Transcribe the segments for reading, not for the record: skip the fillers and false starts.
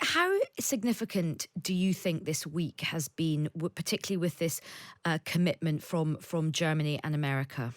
How significant do you think this week has been, particularly with this commitment from Germany and America?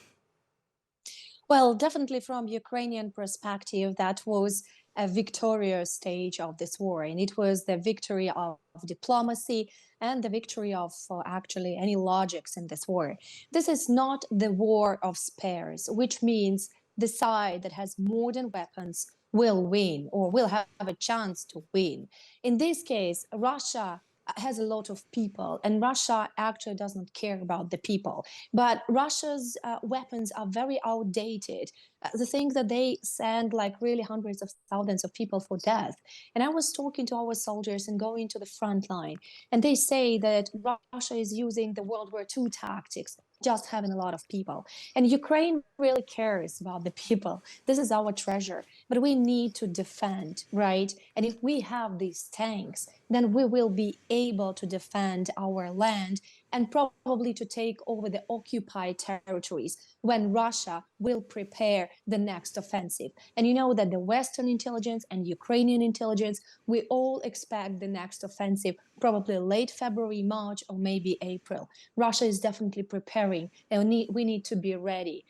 Well, definitely from Ukrainian perspective, that was a victorious stage of this war, and it was the victory of diplomacy and the victory of actually any logics in this war. This is not the war of spares, which means the side that has modern weapons will win or will have a chance to win. In this case, Russia has a lot of people, and Russia actually does not care about the people. But Russia's weapons are very outdated. The thing that they send like really hundreds of thousands of people for death. And I was talking to our soldiers and going to the front line, and they say that Russia is using the World War II tactics, just having a lot of people. And Ukraine really cares about the people. This is our treasure, but we need to defend, right? And if we have these tanks, then we will be able to defend our land and probably to take over the occupied territories when Russia will prepare the next offensive. And you know that the Western intelligence and Ukrainian intelligence, we all expect the next offensive probably late February, March, or maybe April. Russia is definitely preparing, and we need to be ready.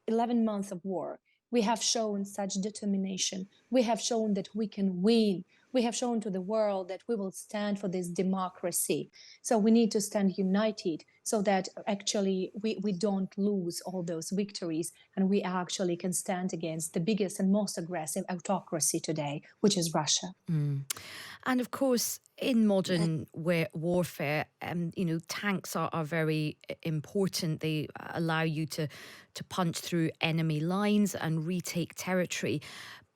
11 months of war. We have shown such determination. We have shown that we can win. We have shown to the world that we will stand for this democracy. So we need to stand united so that actually we don't lose all those victories, and we actually can stand against the biggest and most aggressive autocracy today, which is Russia. And of course, in modern warfare, tanks are very important. They allow you to punch through enemy lines and retake territory.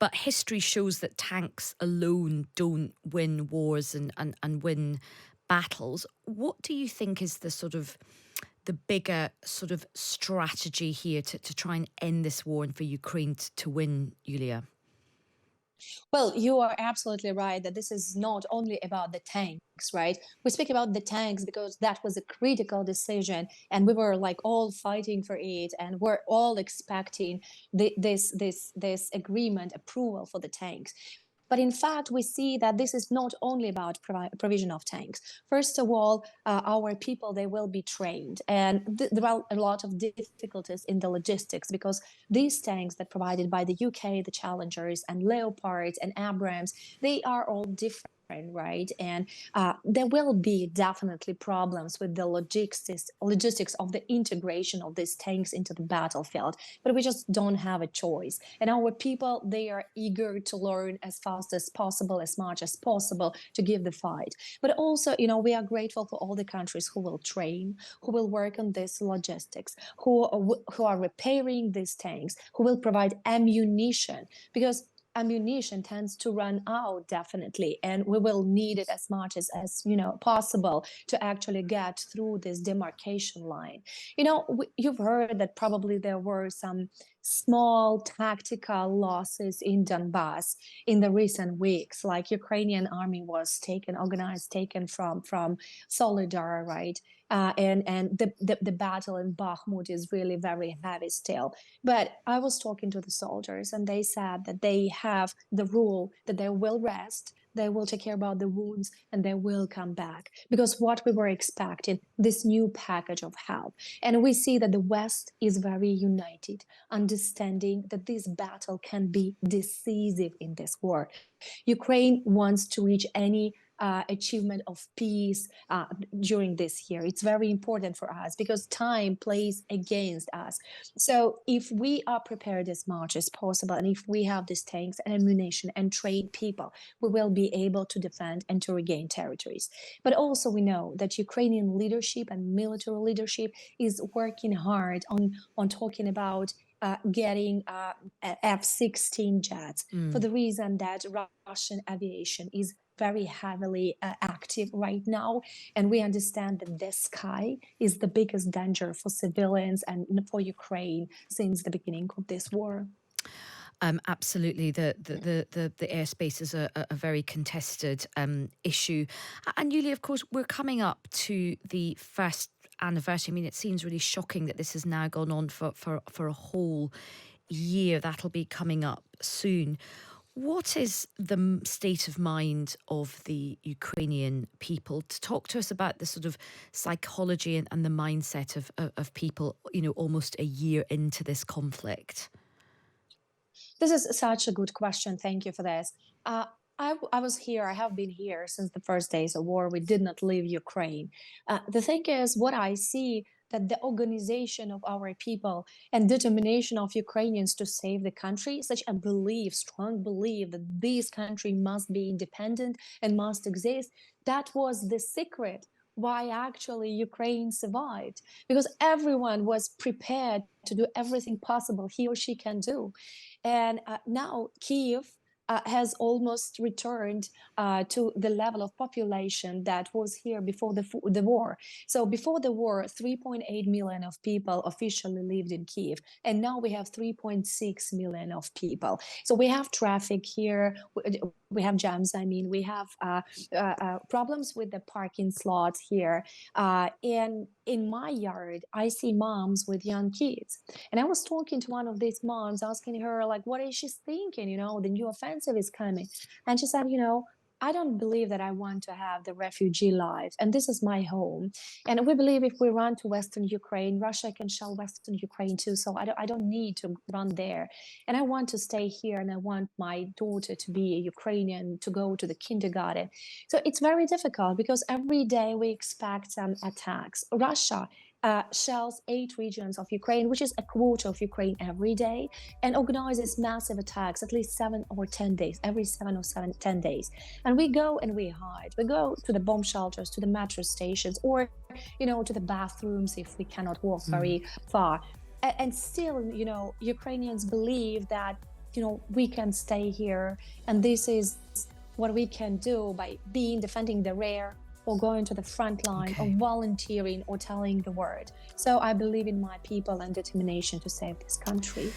But history shows that tanks alone don't win wars and win battles. What do you think is the bigger sort of strategy here to try and end this war and for Ukraine to win, Iuliia? Well, you are absolutely right that this is not only about the tanks, right? We speak about the tanks because that was a critical decision, and we were like all fighting for it, and we're all expecting this agreement approval for the tanks. But in fact, we see that this is not only about provision of tanks. First of all, our people, they will be trained. And there are a lot of difficulties in the logistics because these tanks that provided by the UK, the Challengers and Leopards and Abrams, they are all different. Right, and there will be definitely problems with the logistics of the integration of these tanks into the battlefield, but we just don't have a choice. And our people, they are eager to learn as fast as possible, as much as possible, to give the fight. But also, we are grateful for all the countries who will train, who will work on this logistics, who are repairing these tanks, who will provide ammunition, because ammunition tends to run out definitely, and we will need it as much as possible to actually get through this demarcation line. You've heard that probably there were some small tactical losses in Donbass in the recent weeks, like Ukrainian army was taken from Solidar, right? And the battle in Bakhmut is really very heavy still. But I was talking to the soldiers, and they said that they have the rule that they will rest, they will take care about the wounds, and they will come back. Because what we were expecting, this new package of help. And we see that the West is very united, understanding that this battle can be decisive in this war. Ukraine wants to reach any achievement of peace during this year. It's very important for us because time plays against us. So if we are prepared as much as possible, and if we have these tanks and ammunition and trained people, we will be able to defend and to regain territories. But also we know that Ukrainian leadership and military leadership is working hard on talking about getting F-16 jets for the reason that Russian aviation is very heavily active right now. And we understand that the sky is the biggest danger for civilians and for Ukraine since the beginning of this war. Absolutely, the airspace is a very contested issue, and Yulia, of course, we're coming up to the first anniversary. I mean, it seems really shocking that this has now gone on for a whole year. That'll be coming up soon. What is the state of mind of the Ukrainian people? To talk to us about the sort of psychology and the mindset of people, almost a year into this conflict. This is such a good question. Thank you for this. Uh, I was here, I have been here since the first days of war. We did not leave Ukraine. The thing is, what I see that the organization of our people and determination of Ukrainians to save the country, such a belief, strong belief that this country must be independent and must exist, that was the secret why actually Ukraine survived, because everyone was prepared to do everything possible he or she can do. And now Kiev has almost returned to the level of population that was here before the war. So before the war, 3.8 million of people officially lived in Kiev, and now we have 3.6 million of people. So we have traffic here, we have jams. I mean, we have problems with the parking slots here. And in my yard, I see moms with young kids. And I was talking to one of these moms, asking her, like, what is she thinking? The new offensive is coming. And she said, I don't believe that I want to have the refugee life. And this is my home. And we believe if we run to Western Ukraine, Russia can shell Western Ukraine too. So I don't need to run there. And I want to stay here, and I want my daughter to be a Ukrainian, to go to the kindergarten. So it's very difficult because every day we expect some attacks. Russia shells 8 regions of Ukraine, which is a quarter of Ukraine every day, and organizes massive attacks at least 7 or 10 days, every 10 days. And we go and we hide. We go to the bomb shelters, to the metro stations, or, to the bathrooms if we cannot walk very far. And still, Ukrainians believe that, we can stay here, and this is what we can do by defending the rear, or going to the front line, or volunteering, or telling the word. So I believe in my people and determination to save this country.